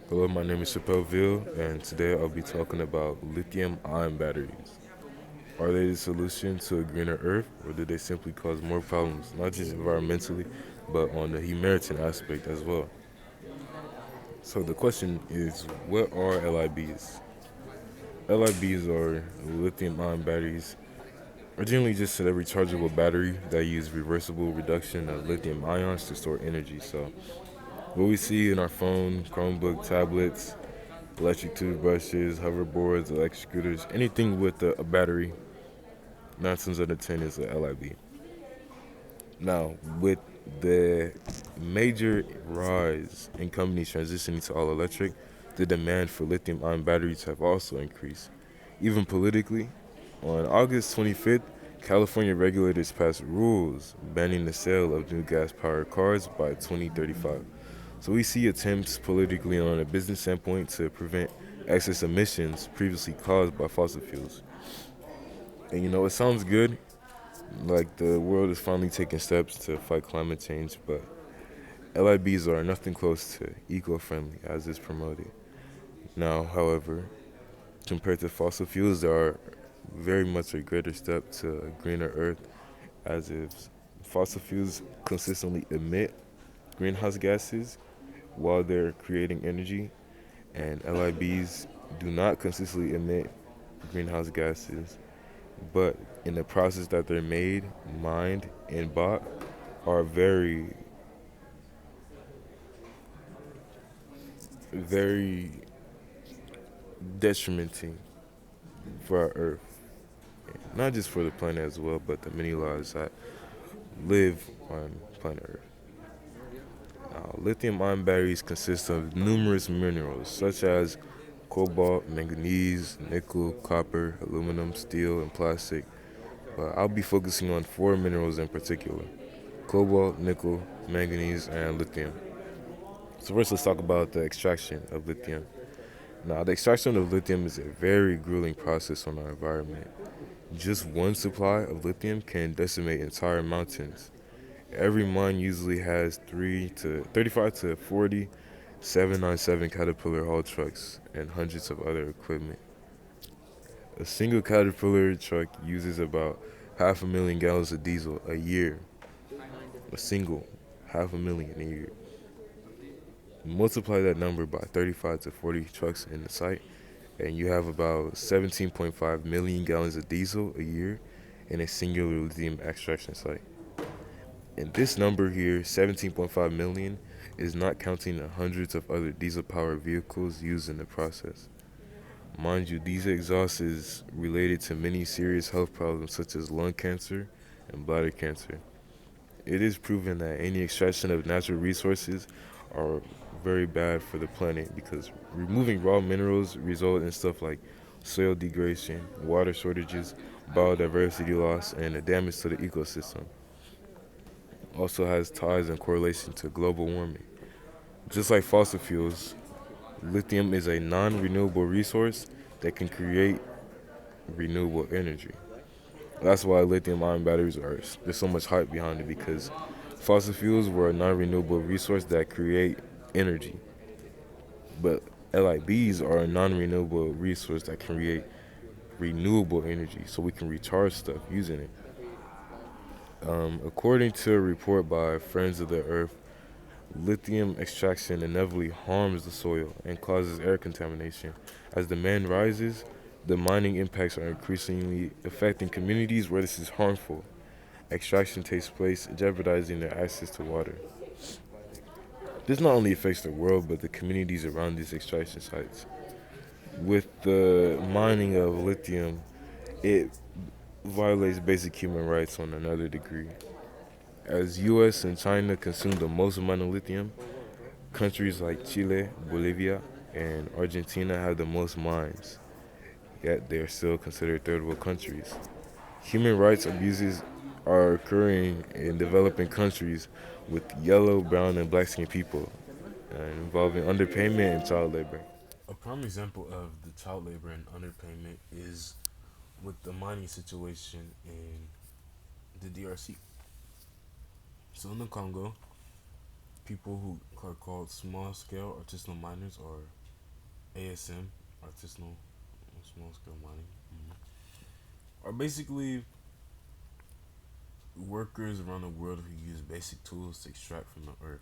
Hello, my name is Chappelle, and today I'll be talking about lithium ion batteries. Are they the solution to a greener Earth, or do they simply cause more problems, not just environmentally, but on the humanitarian aspect as well? So, the question is, what are LIBs? LIBs are lithium ion batteries, are generally just a rechargeable battery that use reversible reduction of lithium ions to store energy. So, what we see in our phone, Chromebook, tablets, electric toothbrushes, hoverboards, electric scooters, anything with a battery, 9 times out of 10 is a LIB. Now, with the major rise in companies transitioning to all electric, the demand for lithium ion batteries have also increased. Even politically, on August 25th, California regulators passed rules banning the sale of new gas powered cars by 2035. So we see attempts politically on a business standpoint to prevent excess emissions previously caused by fossil fuels. And it sounds good, like the world is finally taking steps to fight climate change, but LIBs are nothing close to eco-friendly as is promoted. Now, however, compared to fossil fuels, they are very much a greater step to a greener earth, as if fossil fuels consistently emit greenhouse gases while they're creating energy, and LIBs do not consistently emit greenhouse gases, but in the process that they're made, mined, and bought are very, very detrimenting for our Earth. Not just for the planet as well, but the many lives that live on planet Earth. Lithium ion batteries consist of numerous minerals such as cobalt, manganese, nickel, copper, aluminum, steel, and plastic. But I'll be focusing on four minerals in particular: cobalt, nickel, manganese, and lithium. So first, let's talk about the extraction of lithium. Now, the extraction of lithium is a very grueling process on our environment. Just one supply of lithium can decimate entire mountains. Every mine usually has 35 to 40 797 Caterpillar haul trucks and hundreds of other equipment. A single Caterpillar truck uses about 500,000 gallons of diesel a year. A single 500,000 a year. Multiply that number by 35 to 40 trucks in the site, and you have about 17.5 million gallons of diesel a year in a singular lithium extraction site. And this number here, 17.5 million, is not counting the hundreds of other diesel powered vehicles used in the process. Mind you, diesel exhaust is related to many serious health problems such as lung cancer and bladder cancer. It is proven that any extraction of natural resources are very bad for the planet because removing raw minerals result in stuff like soil degradation, water shortages, biodiversity loss, and the damage to the ecosystem. Also has ties and correlation to global warming. Just like fossil fuels, lithium is a non-renewable resource that can create renewable energy. That's why lithium ion batteries are there's so much hype behind it because fossil fuels were a non-renewable resource that create energy, but LIBs are a non-renewable resource that create renewable energy, so we can recharge stuff using it. According to a report by Friends of the Earth, lithium extraction inevitably harms the soil and causes air contamination. As demand rises, the mining impacts are increasingly affecting communities where this is harmful. Extraction takes place, jeopardizing their access to water. This not only affects the world, but the communities around these extraction sites. With the mining of lithium, it violates basic human rights on another degree. As US and China consume the most amount of lithium, countries like Chile, Bolivia, and Argentina have the most mines, yet they are still considered third world countries. Human rights abuses are occurring in developing countries with yellow, brown, and black skinned people, involving underpayment and child labor. A prime example of the child labor and underpayment is with the mining situation in the DRC. So in the Congo, people who are called small scale artisanal miners, or ASM, artisanal small scale mining, are basically workers around the world who use basic tools to extract from the earth,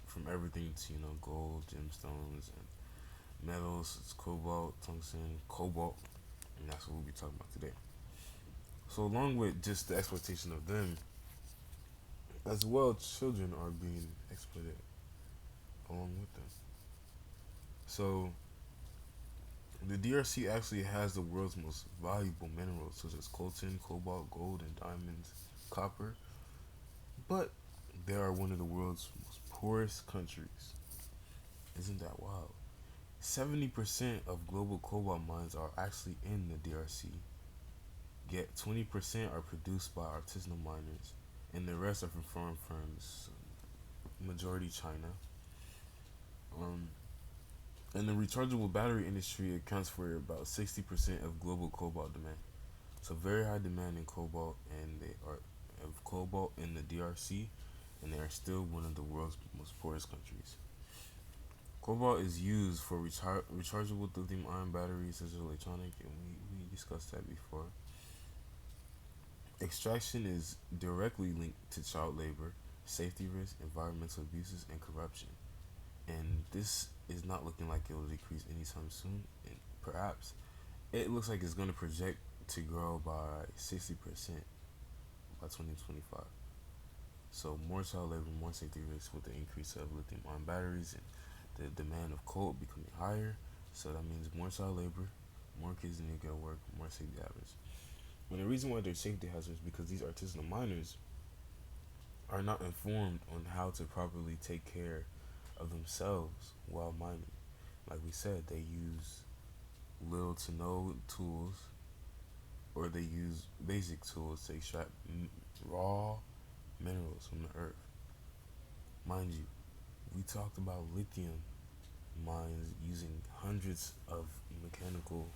from everything to gold, gemstones, and metals. It's cobalt, tungsten, cobalt, and that's what we'll be talking about today. So, along with just the exploitation of them, as well, children are being exploited along with them. So, the DRC actually has the world's most valuable minerals, such as coltan, cobalt, gold, and diamonds, copper, but they are one of the world's most poorest countries. Isn't that wild? 70% of global cobalt mines are actually in the DRC, yet 20% are produced by artisanal miners, and the rest are from foreign firms, majority China. Um, and the rechargeable battery industry accounts for about 60% of global cobalt demand. So very high demand in cobalt, and they are of cobalt in the DRC, and they are still one of the world's most poorest countries. Cobalt is used for rechargeable lithium ion batteries such as electronic, and we discussed that before. Extraction is directly linked to child labor, safety risks, environmental abuses, and corruption. And this is not looking like it will decrease anytime soon. And perhaps it looks like it's going to project to grow by 60% by 2025. So more child labor, more safety risks with the increase of lithium ion batteries and the demand of coal becoming higher. So that means more child labor, more kids need to go to work, more safety hazards. And the reason why they're safety hazards is because these artisanal miners are not informed on how to properly take care of themselves while mining. Like we said, they use little to no tools, or they use basic tools to extract raw minerals from the earth. Mind you, we talked about lithium mines using hundreds of mechanical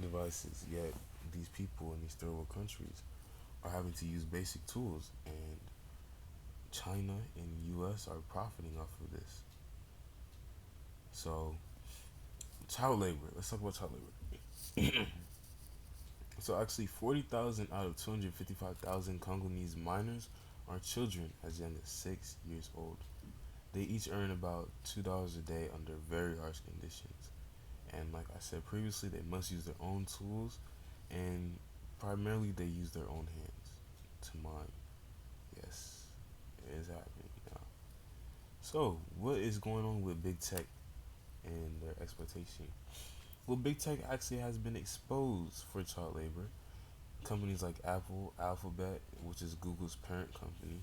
devices, yet these people in these third world countries are having to use basic tools, and China and US are profiting off of this. So, child labor. Let's talk about child labor. So, actually, 40,000 out of 255,000 Congolese miners are children as young as 6 years old. They each earn about $2 a day under very harsh conditions. And like I said previously, they must use their own tools, and primarily they use their own hands to mine. Yes, it is happening now. So, what is going on with big tech and their exploitation? Well, big tech actually has been exposed for child labor. Companies like Apple, Alphabet, which is Google's parent company,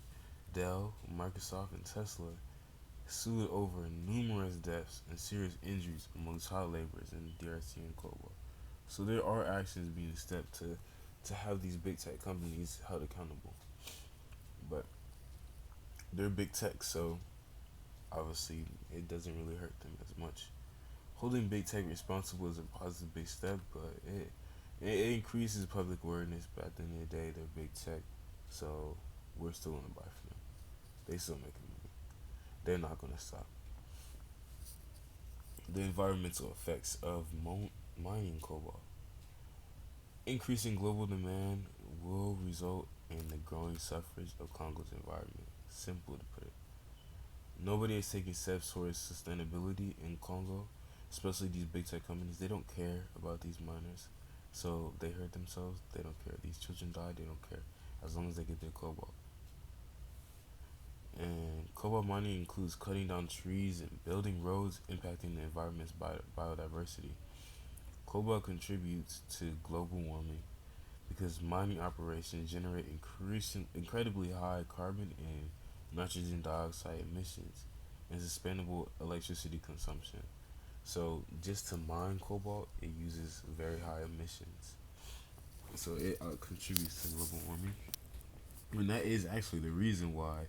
Dell, Microsoft, and Tesla sued over numerous deaths and serious injuries among child laborers in DRC and Congo. So there are actions being stepped to have these big tech companies held accountable. But they're big tech, so obviously it doesn't really hurt them as much. Holding big tech responsible is a positive big step, but it increases public awareness. But at the end of the day, they're big tech, so we're still gonna buy from them. They still making money. They're not gonna stop. The environmental effects of mining cobalt. Increasing global demand will result in the growing suffrage of Congo's environment. Simple to put it. Nobody is taking steps towards sustainability in Congo, especially these big tech companies. They don't care about these miners, so they hurt themselves. They don't care. These children die. They don't care, as long as they get their cobalt. And cobalt mining includes cutting down trees and building roads, impacting the environment's biodiversity. Cobalt contributes to global warming because mining operations generate incredibly high carbon and nitrogen dioxide emissions and sustainable electricity consumption. So just to mine cobalt, it uses very high emissions. So it contributes to global warming. And that is actually the reason why,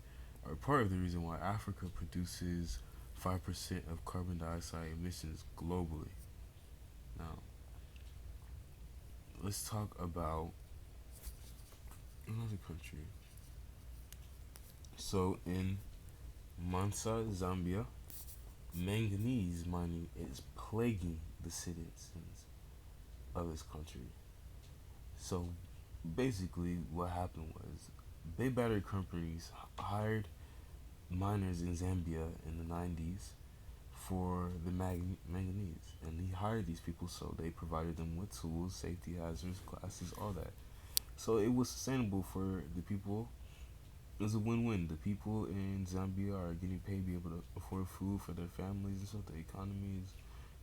or part of the reason why Africa produces 5% of carbon dioxide emissions globally. Now, let's talk about another country. So in Mansa, Zambia, manganese mining is plaguing the citizens of this country. So basically, what happened was big battery companies hired miners in Zambia in the 90s for the manganese. And he hired these people so they provided them with tools, safety hazards, glasses, all that. So it was sustainable for the people. It was a win-win. The people in Zambia are getting paid, be able to afford food for their families and stuff. The economy is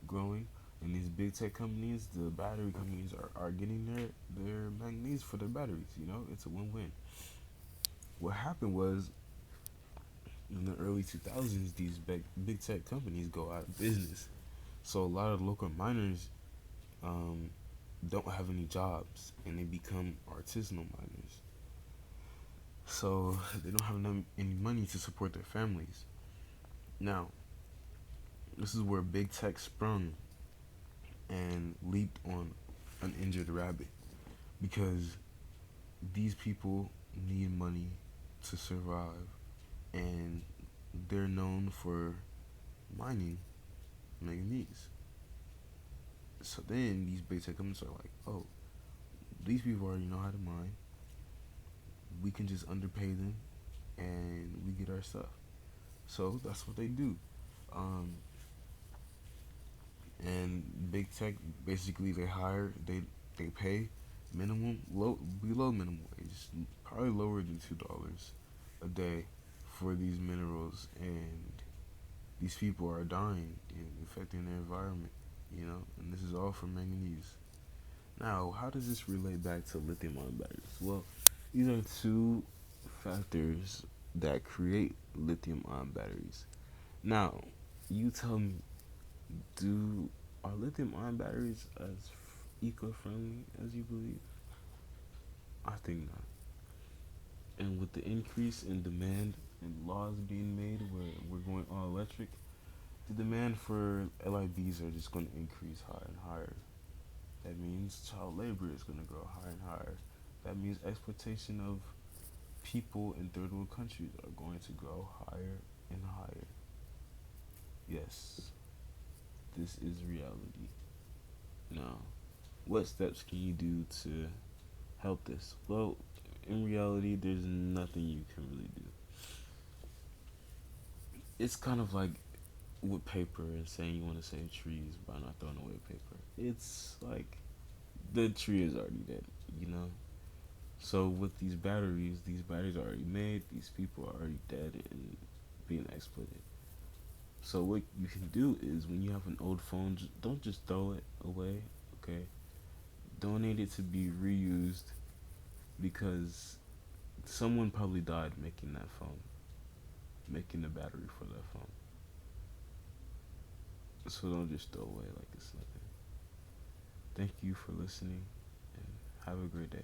growing, and these big tech companies, the battery companies, are getting their manganese for their batteries. You know, it's a win-win. What happened was in the early 2000s, these big tech companies go out of business. So a lot of local miners um, don't have any jobs, and they become artisanal miners. So they don't have any money to support their families. Now, this is where big tech sprung and leaped on an injured rabbit because these people need money to survive, and they're known for mining manganese. So then these big tech companies are like, oh, these people already know how to mine. We can just underpay them, and we get our stuff. So that's what they do. Um, and big tech basically they pay minimum low below minimum wage, probably lower than $2 a day for these minerals, and these people are dying and affecting their environment. You know, and this is all from manganese. Now, how does this relate back to lithium ion batteries? Well, these are two factors that create lithium ion batteries. Now, you tell me, do are lithium ion batteries as eco friendly as you believe? I think not. And with the increase in demand and laws being made where we're going all electric, the demand for LIBs are just going to increase higher and higher. That means child labor is going to grow higher and higher. That means exploitation of people in third world countries are going to grow higher and higher. Yes, this is reality. Now, what steps can you do to help this? Well, in reality, there's nothing you can really do. It's kind of like with paper and saying you want to save trees by not throwing away paper. It's like the tree is already dead, you know? So with these batteries are already made, these people are already dead and being exploited. So what you can do is when you have an old phone, don't just throw it away, okay? Donate it to be reused because someone probably died making that phone, making the battery for that phone. So don't just throw away like it's nothing. Thank you for listening and have a great day.